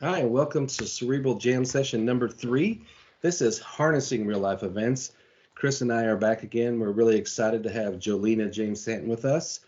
Hi, and welcome to Cerebral Jam Session number 3. This is Harnessing Real Life Events. Chris and I are back again. We're really excited to have Jolena James-Szanton with us.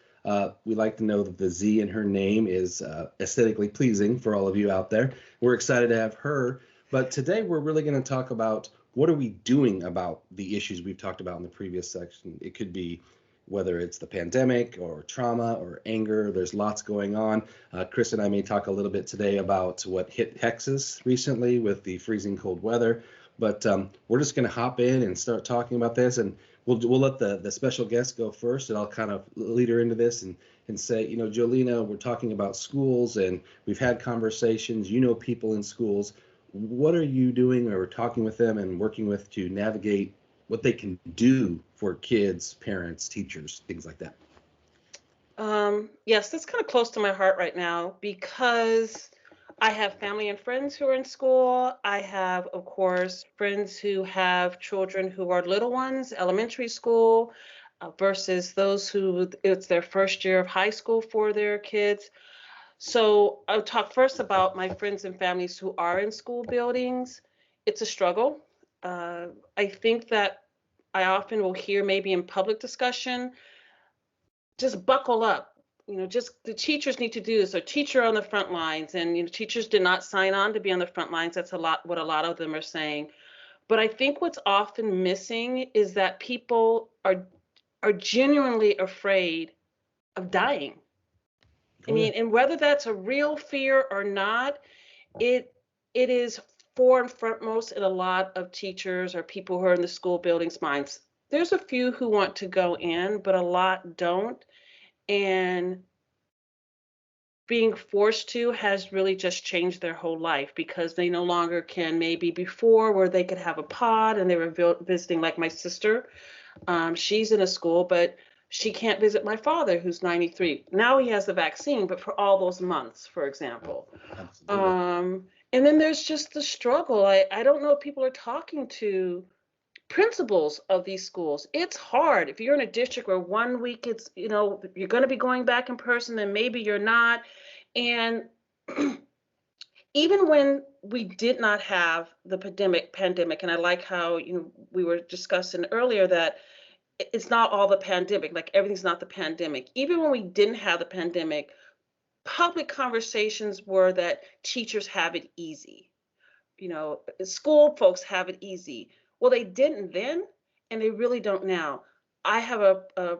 We like to know that the Z in her name is aesthetically pleasing for all of you out there. We're excited to have her. But today we're really going to talk about what are we doing about the issues we've talked about in the previous section. It could be whether it's the pandemic or trauma or anger. There's lots going on. Chris and I may talk a little bit today about what hit Texas recently with the freezing cold weather, but we're just going to hop in and start talking about this, and we'll let the special guest go first, and I'll kind of lead her into this and say, Jolena, we're talking about schools, and we've had conversations. People in schools. What are you doing or talking with them and working with to navigate what they can do for kids, parents, teachers, things like that? Yes, that's kind of close to my heart right now because I have family and friends who are in school. I have, of course, friends who have children who are little ones, elementary school, versus those who it's their first year of high school for their kids. So I'll talk first about my friends and families who are in school buildings. It's a struggle. I think that I often will hear maybe in public discussion, just buckle up. Just the teachers need to do this, or teacher on the front lines. And teachers did not sign on to be on the front lines. That's a lot what a lot of them are saying. But I think what's often missing is that people are genuinely afraid of dying. I Oh, yeah. mean, and whether that's a real fear or not, it it is fore and frontmost in a lot of teachers or people who are in the school buildings minds. There's a few who want to go in, but a lot don't. And being forced to has really just changed their whole life because they no longer can, maybe before where they could have a pod and they were visiting, like my sister. She's in a school, but she can't visit my father who's 93. Now he has the vaccine, but for all those months, for example. Absolutely. And then there's just the struggle. I don't know if people are talking to principals of these schools. It's hard if you're in a district where one week it's, you're going to be going back in person, then maybe you're not. And even when we did not have the pandemic, and I like how we were discussing earlier that it's not all the pandemic, like everything's not the pandemic. Even when we didn't have the pandemic, public conversations were that teachers have it easy. School folks have it easy. Well, they didn't then, and they really don't now. I have a,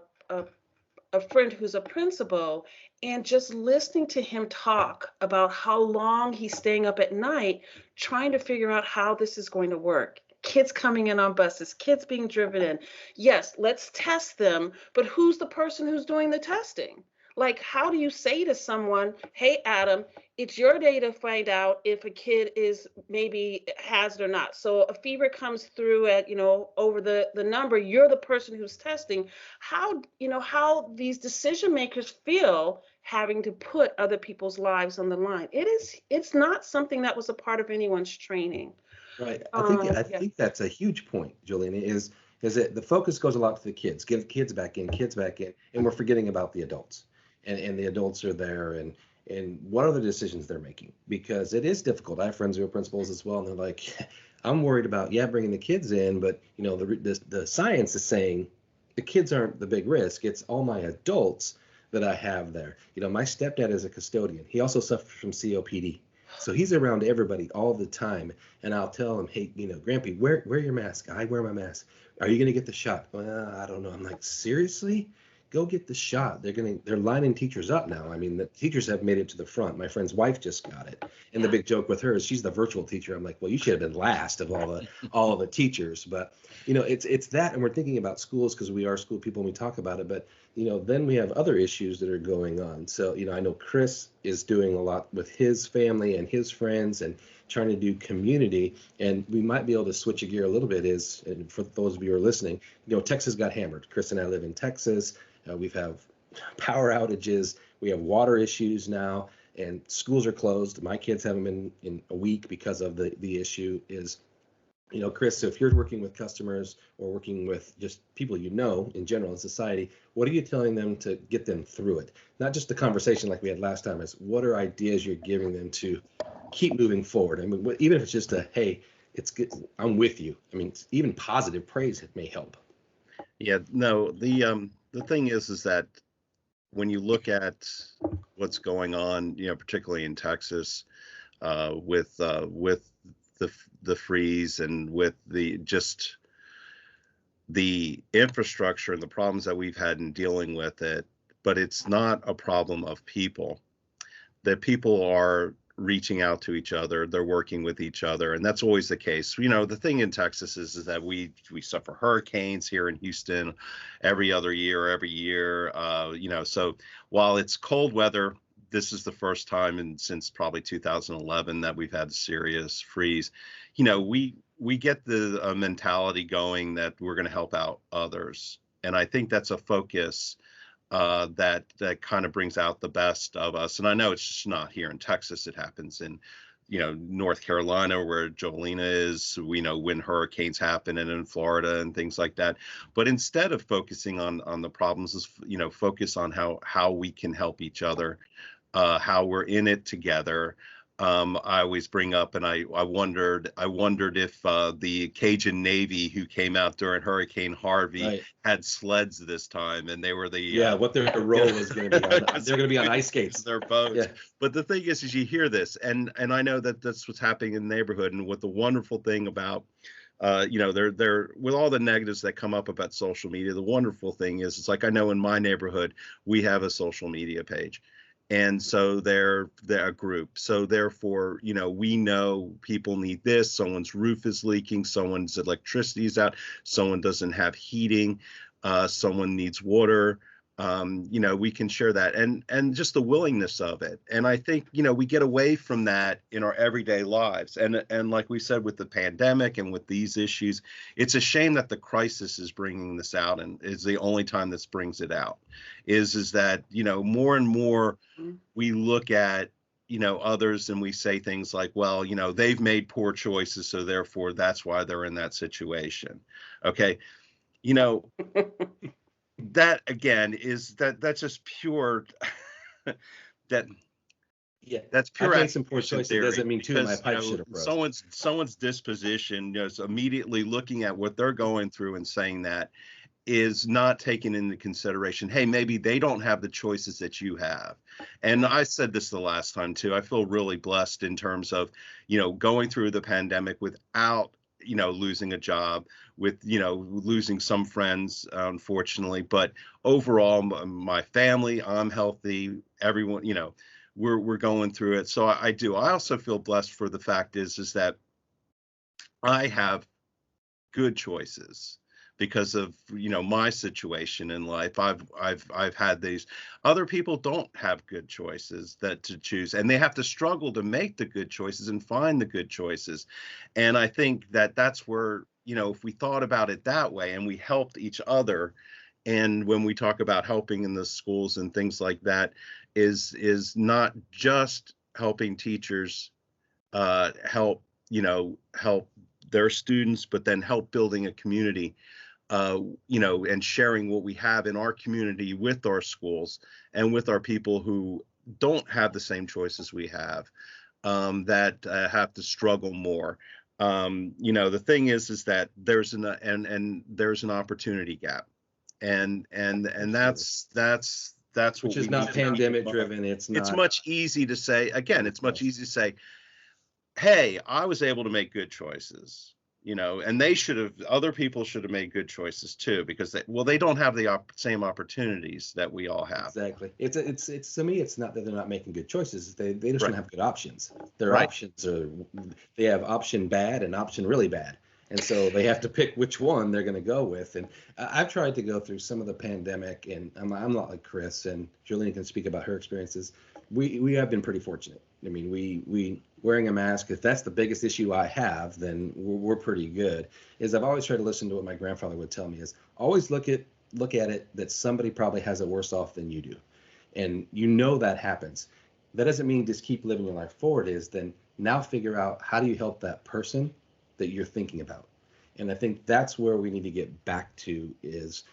a friend who's a principal, and just listening to him talk about how long he's staying up at night trying to figure out how this is going to work. Kids coming in on buses, kids being driven in. Yes, let's test them, but who's the person who's doing the testing? Like, how do you say to someone, hey, Adam, it's your day to find out if a kid is maybe has it or not. So a fever comes through at, over the number, you're the person who's testing. How these decision makers feel having to put other people's lives on the line. It's not something that was a part of anyone's training. Right. I Yeah. think that's a huge point, Jolene, is that the focus goes a lot to the kids, get kids back in, and we're forgetting about the adults. And the adults are there and what are the decisions they're making? Because it is difficult. I have friends who are principals as well, and they're like, I'm worried about bringing the kids in, but the science is saying the kids aren't the big risk. It's all my adults that I have there. My stepdad is a custodian. He also suffers from COPD. So he's around everybody all the time. And I'll tell him, hey, Grampy, wear your mask. I wear my mask. Are you going to get the shot? Well, I don't know. I'm like, seriously? Go get the shot. They're lining teachers up now. I mean, the teachers have made it to the front. My friend's wife just got it. And the Yeah. big joke with her is she's the virtual teacher. I'm like, well, you should have been last of all of the teachers. But it's that, and we're thinking about schools because we are school people and we talk about it. But then we have other issues that are going on. So I know Chris is doing a lot with his family and his friends and trying to do community. And we might be able to switch a gear a little bit. And for those of you who are listening, Texas got hammered. Chris and I live in Texas. We've have power outages. We have water issues now, and schools are closed. My kids haven't been in a week because of the issue. Is Chris, so if you're working with customers or working with just people in general in society, what are you telling them to get them through it? Not just the conversation like we had last time, is what are ideas you're giving them to keep moving forward. I mean, even if it's just a, hey, it's good, I'm with you. I mean, even positive praise may help. Yeah, no, the thing is that when you look at what's going on, particularly in Texas, with the freeze and with the infrastructure and the problems that we've had in dealing with it, but it's not a problem of people. That people are reaching out to each other, they're working with each other, and that's always the case. The thing in Texas is that we suffer hurricanes here in Houston every other year, every year. So while it's cold weather, this is the first time since probably 2011 that we've had a serious freeze. We get the mentality going that we're going to help out others, and I think that's a focus that kind of brings out the best of us. And I know it's just not here in Texas. It happens in, North Carolina, where Jolena is. We know when hurricanes happen, and in Florida and things like that. But instead of focusing on the problems, is focus on how we can help each other, how we're in it together. I always bring up, and I wondered if the Cajun Navy, who came out during Hurricane Harvey, had sleds this time, and they were what their role was going to be on. They're going to be on ice skates. Their boats. Yeah. But the thing is you hear this, and I know that that's what's happening in the neighborhood, and what the wonderful thing about they're with all the negatives that come up about social media. The wonderful thing is, it's like, I know in my neighborhood we have a social media page. And so they're a group. So therefore, we know people need this. Someone's roof is leaking. Someone's electricity is out. Someone doesn't have heating. Someone needs water. We can share that, and just the willingness of it. And I think, we get away from that in our everyday lives. And like we said, with the pandemic and with these issues, it's a shame that the crisis is bringing this out, and is the only time this brings it out. Is that, more and more we look at, others, and we say things like, well, they've made poor choices, so therefore that's why they're in that situation. Okay. That again is that's just pure that's pure. I made some poor choices. It doesn't mean too my pipe should have broke. Someone's disposition, is immediately looking at what they're going through and saying that is not taken into consideration. Hey, maybe they don't have the choices that you have. And I said this the last time too. I feel really blessed in terms of, going through the pandemic without losing a job, with, losing some friends, unfortunately, but overall, my family, I'm healthy, everyone, we're going through it. So I also feel blessed for the fact is that I have good choices because of, my situation in life. I've had these. Other people don't have good choices that to choose, and they have to struggle to make the good choices and find the good choices. And I think that that's where, if we thought about it that way and we helped each other, and when we talk about helping in the schools and things like that, is not just helping teachers help their students, but then help building a community, and sharing what we have in our community with our schools and with our people who don't have the same choices we have, that have to struggle more. The thing is that there's an opportunity gap, and that's which is not pandemic driven. It's much easy to say. Again, it's much easier to say, hey, I was able to make good choices, and other people should have made good choices too, because they don't have the same opportunities that we all have. Exactly. It's to me, it's not that they're not making good choices. They just don't have good options. Their Right. options they have option bad and option really bad. And so they have to pick which one they're going to go with. And I've tried to go through some of the pandemic, and I'm not like Chris, and Jolena can speak about her experiences. We have been pretty fortunate. I mean, we wearing a mask, if that's the biggest issue I have, then we're pretty good. I've always tried to listen to what my grandfather would tell me is always look at it that somebody probably has it worse off than you do. And that happens. That doesn't mean just keep living your life forward. Then now figure out how do you help that person that you're thinking about. And I think that's where we need to get back to, is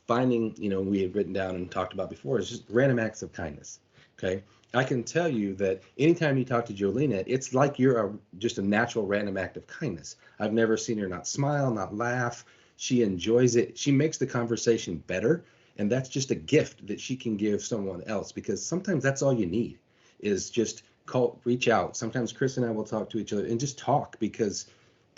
finding, we have written down and talked about before, is just random acts of kindness. Okay. I can tell you that anytime you talk to Jolena, it's like you're just a natural random act of kindness. I've never seen her not smile, not laugh. She enjoys it. She makes the conversation better. And that's just a gift that she can give someone else, because sometimes that's all you need is just reach out. Sometimes Chris and I will talk to each other and just talk, because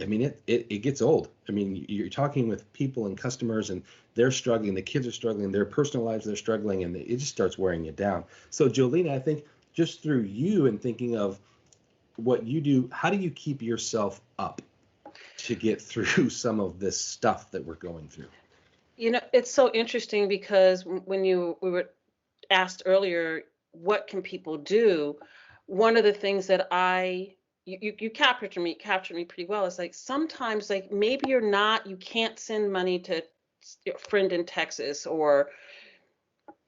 I mean, it gets old. I mean, you're talking with people and customers, and they're struggling. The kids are struggling. Their personal lives, they're struggling, and it just starts wearing you down. So, Jolena, I think just through you and thinking of what you do, how do you keep yourself up to get through some of this stuff that we're going through? You know, it's so interesting because when we were asked earlier, what can people do? One of the things that you captured me pretty well. It's like sometimes, like, maybe you can't send money to your friend in Texas or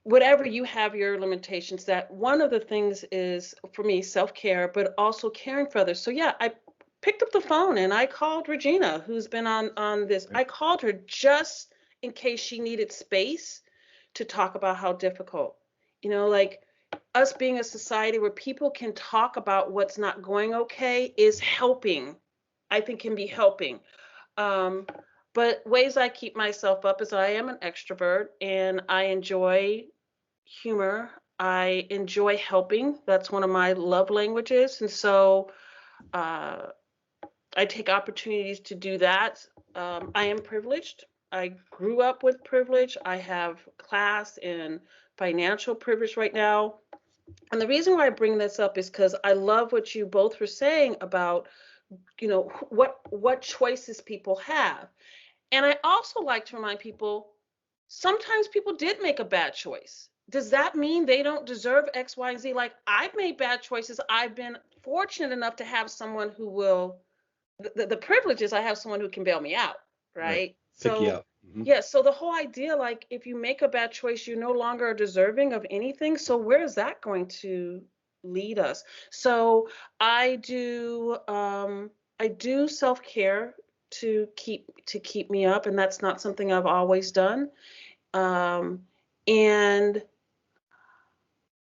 whatever, you have your limitations. That one of the things is, for me, self-care, but also caring for others. So yeah, I picked up the phone and I called Regina, who's been on this. I called her just in case she needed space to talk about how difficult, like, us being a society where people can talk about what's not going okay is helping. I think can be helping. Um, but ways I keep myself up is I am an extrovert and I enjoy humor. I enjoy helping. That's one of my love languages. And so uh, I take opportunities to do that. I am privileged. I grew up with privilege. I have class and financial privilege right now. And the reason why I bring this up is because I love what you both were saying about, what choices people have. And I also like to remind people, sometimes people did make a bad choice. Does that mean they don't deserve X, Y, and Z? Like, I've made bad choices. I've been fortunate enough to have someone who will, the privilege is I have someone who can bail me out, right? Pick you So, up. Mm-hmm. yeah, so the whole idea, like, if you make a bad choice, you no longer are deserving of anything. So where is that going to lead us? So I do self-care to keep me up, and that's not something I've always done. Um, and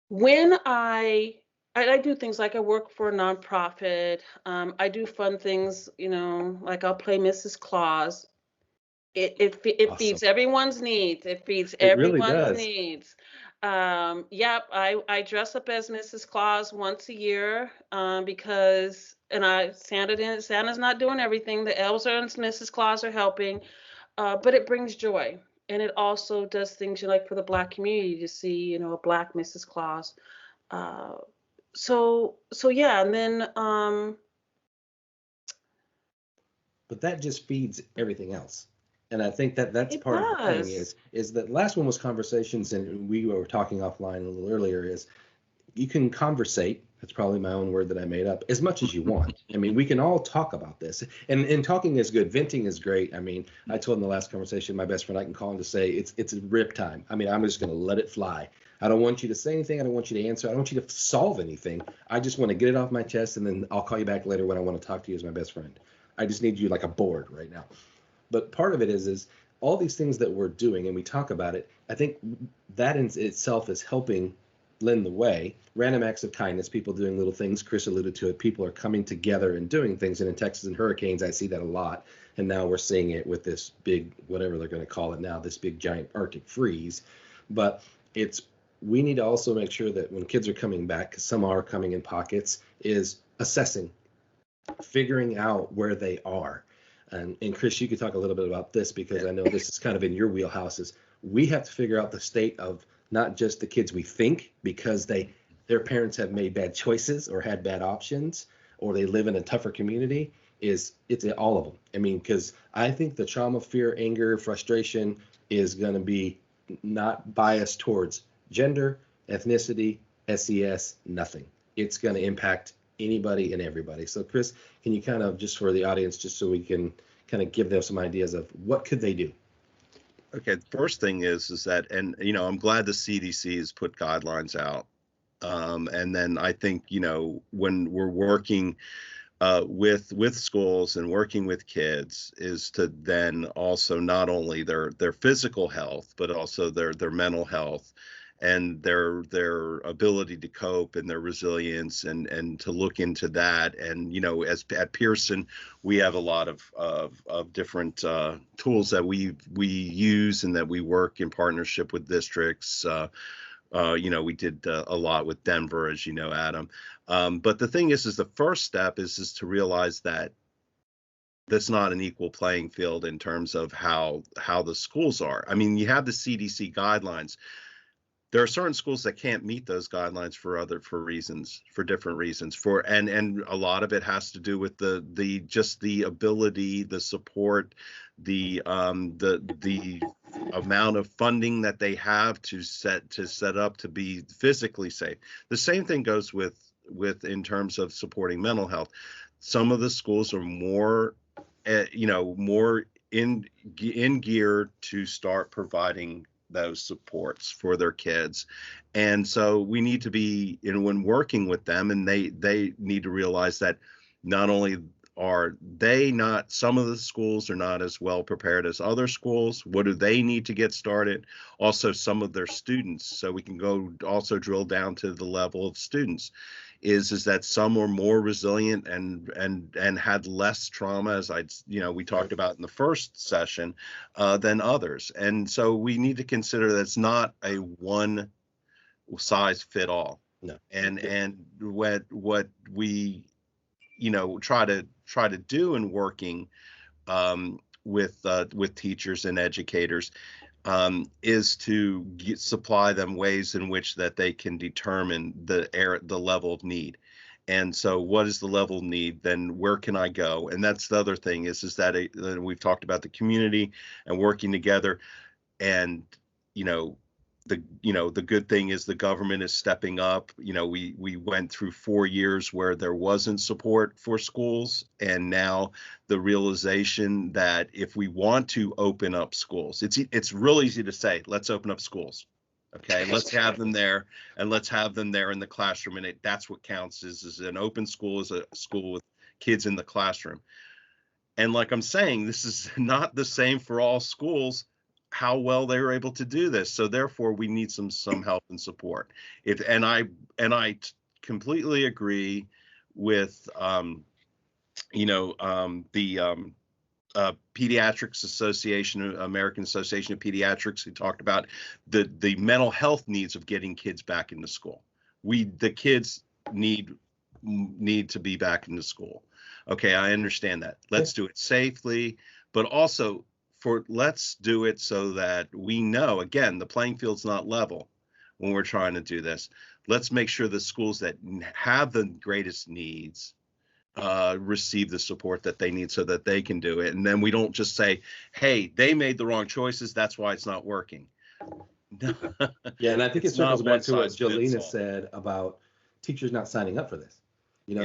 when I do things like I work for a nonprofit. I do fun things, like I'll play Mrs. Claus. It Awesome. feeds everyone's needs. It feeds It really everyone's does. needs. Yep, I dress up as Mrs. Claus once a year, because Santa's not doing everything. The elves and Mrs. Claus are helping, but it brings joy. And it also does things, like, for the Black community to see, a Black Mrs. Claus. Uh, so yeah, and then But that just feeds everything else. And I think that that's it part of the thing does. is that last one was conversations, and we were talking offline a little earlier, is you can conversate. That's probably my own word that I made up, as much as you want. I mean, we can all talk about this, and talking is good. Venting is great. I mean, I told in the last conversation, my best friend, I can call him to say it's a rip time. I mean, I'm just going to let it fly. I don't want you to say anything. I don't want you to answer. I don't want you to solve anything. I just want to get it off my chest, and then I'll call you back later when I want to talk to you as my best friend. I just need you like a board right now. But part of it is all these things that we're doing, and we talk about it. I think that in itself is helping lend the way. Random acts of kindness, people doing little things. Chris alluded to it. People are coming together and doing things. And in Texas and hurricanes, I see that a lot. And now we're seeing it with this big, whatever they're going to call it now, this big giant Arctic freeze. But we need to also make sure that when kids are coming back, because some are coming in pockets, is assessing, figuring out where they are. And Chris, you could talk a little bit about this, because I know this is kind of in your wheelhouses. We have to figure out the state of not just the kids we think, because their parents have made bad choices or had bad options, or they live in a tougher community. It's all of them. I mean, because I think the trauma, fear, anger, frustration is going to be not biased towards gender, ethnicity, SES, nothing. It's going to impact anybody and everybody. So Chris, can you kind of, just for the audience, just so we can kind of give them some ideas of what could they do? Okay, the first thing is that, and I'm glad the CDC has put guidelines out. And then I think, when we're working with schools and working with kids, is to then also not only their physical health, but also their mental health, and their ability to cope and their resilience, and to look into that. And as at Pearson, we have a lot of different tools that we use and that we work in partnership with districts. We did a lot with Denver, as you know, Adam. But the thing is the first step is to realize that that's not an equal playing field in terms of how the schools are. I mean, you have the CDC guidelines. There are certain schools that can't meet those guidelines for different reasons. And a lot of it has to do with the ability, the support, the amount of funding that they have to set up to be physically safe. The same thing goes with in terms of supporting mental health. Some of the schools are more more in gear to start providing those supports for their kids. And so we need to be, when working with them, and they need to realize that not only are they not, some of the schools are not as well prepared as other schools. What do they need to get started? Also, some of their students, so we can go also drill down to the level of students, is that some are more resilient and had less trauma, as we talked about in the first session, than others. And so we need to consider that it's not a one size fit all. No. And what we try to do in working with teachers and educators is to supply them ways in which that they can determine the level of need. And so what is the level of need? Then where can I go? And that's the other thing is that we've talked about the community and working together. And the good thing is the government is stepping up. We went through 4 years where there wasn't support for schools, and now the realization that if we want to open up schools, it's real easy to say, let's open up schools. Okay, let's have them there, and let's have them there in the classroom, and that's what counts. Is an open school is a school with kids in the classroom. And like I'm saying, this is not the same for all schools, how well they were able to do this. So therefore we need some help and support. I completely agree with Pediatrics Association, American Association of Pediatrics, who talked about the mental health needs of getting kids back into school. The kids need to be back into school. Okay, I understand that. Let's do it safely, but also let's do it so that we know, again, the playing field's not level when we're trying to do this. Let's make sure the schools that have the greatest needs receive the support that they need so that they can do it. And then we don't just say, hey, they made the wrong choices, that's why it's not working. Yeah, and I think it circles back to what Jolena said about teachers not signing up for this.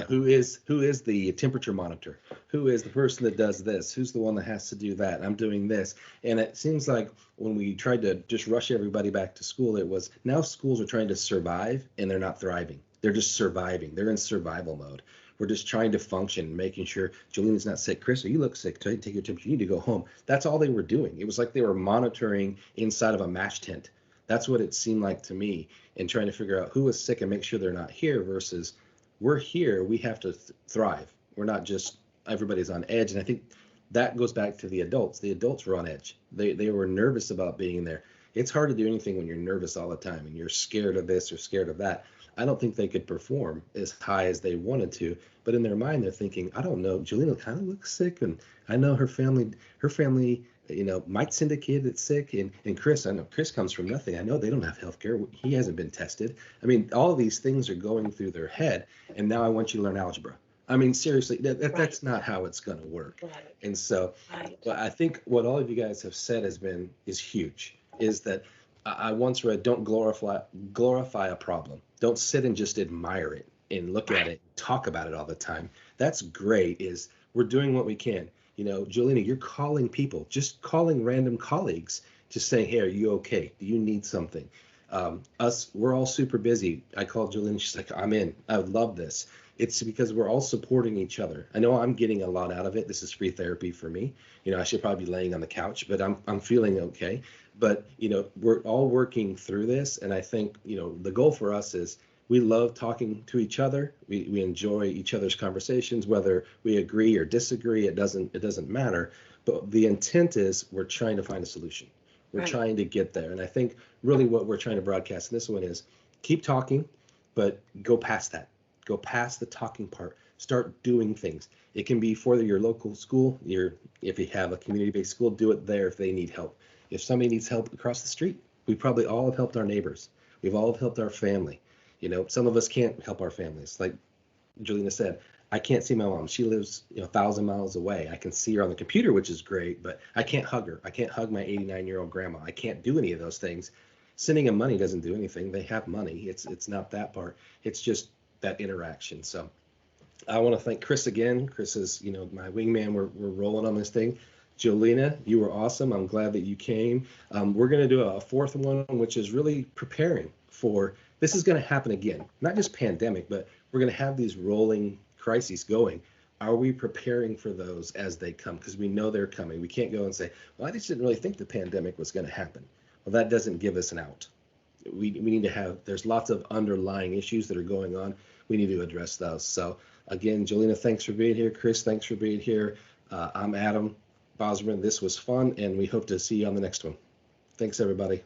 Who is the temperature monitor? Who is the person that does this? Who's the one that has to do that? I'm doing this. And it seems like when we tried to just rush everybody back to school, it was now schools are trying to survive and they're not thriving. They're just surviving. They're in survival mode. We're just trying to function, making sure Jolena's not sick. Chris, you look sick. Take your temperature. You need to go home. That's all they were doing. It was like they were monitoring inside of a MASH tent. That's what it seemed like to me, and trying to figure out who was sick and make sure they're not here versus we're here, we have to thrive. We're not just, everybody's on edge. And I think that goes back to the adults. The adults were on edge. They were nervous about being there. It's hard to do anything when you're nervous all the time and you're scared of this or scared of that. I don't think they could perform as high as they wanted to, but in their mind, they're thinking, I don't know, Jolena kind of looks sick, and I know her family, might send a kid that's sick, and Chris, I know Chris comes from nothing. I know they don't have health care. He hasn't been tested. I mean, all of these things are going through their head, and now I want you to learn algebra. I mean, seriously, that's not how it's going to work. Right. And so I think what all of you guys have said is huge, is that I once read, don't glorify a problem. Don't sit and just admire it and look at it, talk about it all the time. That's great. We're doing what we can. Jolena, you're calling people, just calling random colleagues, just saying, hey, are you okay? Do you need something? We're all super busy. I called Jolena. She's like, I'm in. I would love this. It's because we're all supporting each other. I know I'm getting a lot out of it. This is free therapy for me. I should probably be laying on the couch, but I'm feeling okay. But we're all working through this, and I think the goal for us is we love talking to each other. We enjoy each other's conversations, whether we agree or disagree. It doesn't matter. But the intent is we're trying to find a solution. We're Right. trying to get there, and I think really what we're trying to broadcast in this one is keep talking, but go past that. Go past the talking part. Start doing things. It can be for your local school. If you have a community-based school, do it there if they need help. If somebody needs help across the street, we probably all have helped our neighbors. We've all helped our family. Some of us can't help our families. Like Jolena said, I can't see my mom. She lives 1,000 miles away. I can see her on the computer, which is great, but I can't hug her. I can't hug my 89-year-old grandma. I can't do any of those things. Sending them money doesn't do anything. They have money. It's not that part. It's just that interaction. So I want to thank Chris again. Chris is my wingman. We're rolling on this thing. Jolena, you were awesome. I'm glad that you came. We're going to do a fourth one, which is really preparing for this is going to happen again. Not just pandemic, but we're going to have these rolling crises going. Are we preparing for those as they come? Because we know they're coming. We can't go and say, well, I just didn't really think the pandemic was going to happen. Well, that doesn't give us an out. We need to have, there's lots of underlying issues that are going on. We need to address those. So again, Jolena, thanks for being here. Chris, thanks for being here. I'm Adam Bauserman. This was fun, and we hope to see you on the next one. Thanks, everybody.